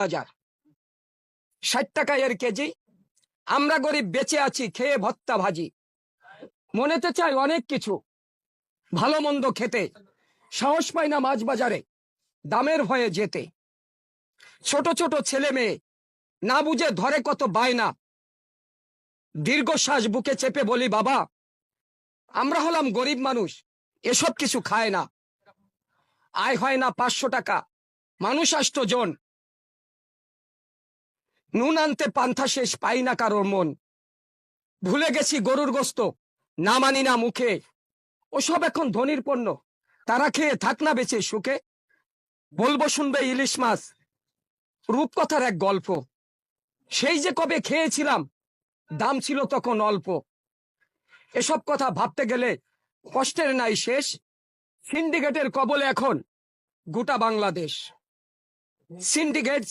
বাজার 60 টাকা এর কেজি। আমরা গরিব বেঁচে আছি খেয়ে ভত্তা ভাজি। মনেতে চাই অনেক কিছু, ভালো মন্দ খেতে, সাহস পাই না মাছ বাজারে দামের ভয়ে যেতে। ছোট ছোট ছেলে মেয়ে না বুঝে ধরে কত বায়না, দীর্ঘশ্বাস বুকে চেপে বলি বাবা, আমরা হলাম গরিব মানুষ, এসব কিছু খায় না। আয় হয় না 500 টাকা, মানুষ 8 জন, নুন আনতে পান্থা শেষ, পাই না কারোর মন। ভুলে গেছি গরুর গোস্ত, না মানি না মুখে, ওসব এখন ধনির পণ্য, তারা খেয়ে থাক না বেঁচে সুখে। বলবো শুনবে ইলিশ মাছ, রূপকথার এক গল্প। সেই যে কবে খেয়েছিলাম, দাম ছিল তখন অল্প। এসব কথা ভাবতে গেলে কষ্টের নাই শেষ। সিন্ডিকেটের কবলে এখন গোটা বাংলাদেশ। সিন্ডিকেট